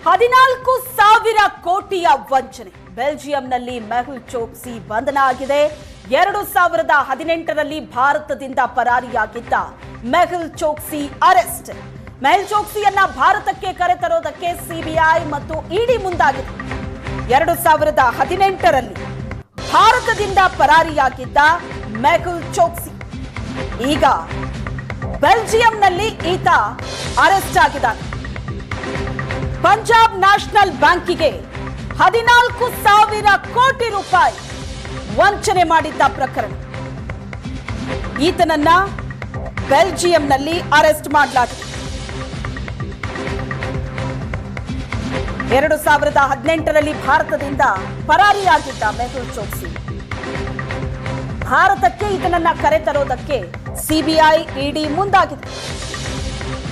14,000 ಕೋಟಿಯ ವಂಚನೆ. ಬೆಲ್ಜಿಯಂನಲ್ಲಿ ಮೆಹುಲ್ ಚೋಕ್ಸಿ ಬಂಧನ ಆಗಿದೆ. 2018ರಲ್ಲಿ ಭಾರತದಿಂದ ಪರಾರಿಯಾಗಿದ್ದ ಮೆಹುಲ್ ಚೋಕ್ಸಿ ಅರೆಸ್ಟ್. ಮೆಹುಲ್ ಚೋಕ್ಸಿಯನ್ನ ಭಾರತಕ್ಕೆ ಕರೆತರೋದಕ್ಕೆ ಸಿಬಿಐ ಮತ್ತು ಇಡಿ ಮುಂದಾಗಿದೆ. 2018ರಲ್ಲಿ ಭಾರತದಿಂದ ಪರಾರಿಯಾಗಿದ್ದ ಮೆಹುಲ್ ಚೋಕ್ಸಿ ಈಗ ಬೆಲ್ಜಿಯಂನಲ್ಲಿ ಈತ ಅರೆಸ್ಟ್ ಆಗಿದ್ದಾನೆ. ಪಂಜಾಬ್ ನ್ಯಾಷನಲ್ ಬ್ಯಾಂಕಿಗೆ 14,000 ಕೋಟಿ ರೂಪಾಯಿ ವಂಚನೆ ಮಾಡಿದ್ದ ಪ್ರಕರಣ. ಈತನನ್ನ ಬೆಲ್ಜಿಯಂನಲ್ಲಿ ಅರೆಸ್ಟ್ ಮಾಡಲಾಗಿದೆ. 2018ರಲ್ಲಿ ಭಾರತದಿಂದ ಪರಾರಿಯಾಗಿದ್ದ ಮೆಹುಲ್ ಚೋಕ್ಸಿ ಭಾರತಕ್ಕೆ ಈತನನ್ನ ಕರೆತರೋದಕ್ಕೆ ಸಿಬಿಐ ಇಡಿ ಮುಂದಾಗಿದೆ.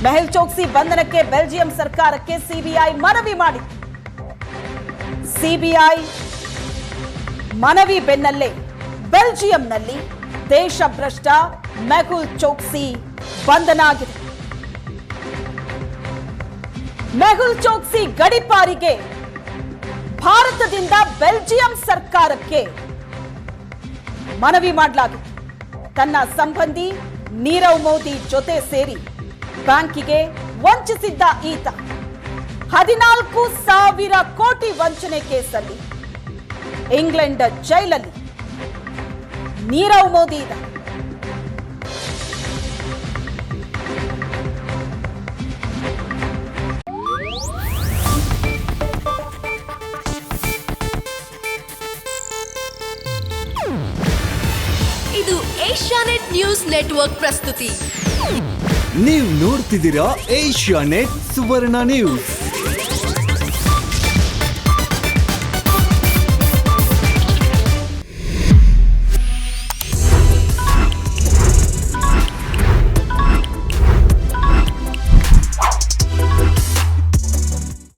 ಮೆಹುಲ್ ಚೋಕ್ಸಿ ಬಂಧನಕ್ಕೆ ಬೆಲ್ಜಿಯಂ ಸರ್ಕಾರಕ್ಕೆ ಸಿಬಿಐ ಮನವಿ ಮಾಡಿತ್ತು. ಸಿಬಿಐ ಮನವಿ ಬೆನ್ನಲ್ಲೇ ಬೆಲ್ಜಿಯಂನಲ್ಲಿ ದೇಶಭ್ರಷ್ಟ ಮೆಹುಲ್ ಚೋಕ್ಸಿ ಬಂಧನ ಆಗಿದೆ. ಮೆಹುಲ್ ಚೋಕ್ಸಿ ಗಡೀಪಾರಿಗೆ ಭಾರತದಿಂದ ಬೆಲ್ಜಿಯಂ ಸರ್ಕಾರಕ್ಕೆ ಮನವಿ ಮಾಡಲಾಗಿದೆ. ತನ್ನ ಸಂಬಂಧಿ ನೀರವ್ ಮೋದಿ ಜೊತೆ ಸೇರಿ ಬ್ಯಾಂಕಿಗೆ ವಂಚಿಸಿದ್ದ ಈತ 14,000 ಕೋಟಿ ವಂಚನೆ ಕೇಸಲ್ಲಿ ಇಂಗ್ಲೆಂಡ್ ಜೈಲಲ್ಲಿ ನೀರವ್ ಮೋದಿ ಇದ್ದ. ಇದು ಏಷ್ಯಾನೆಟ್ ನ್ಯೂಸ್ ನೆಟ್ವರ್ಕ್ ಪ್ರಸ್ತುತಿ. ನೀವು ನೋಡ್ತಿದ್ದೀರಾ ಏಷ್ಯಾನೆಟ್ ಸುವರ್ಣ ನ್ಯೂಸ್.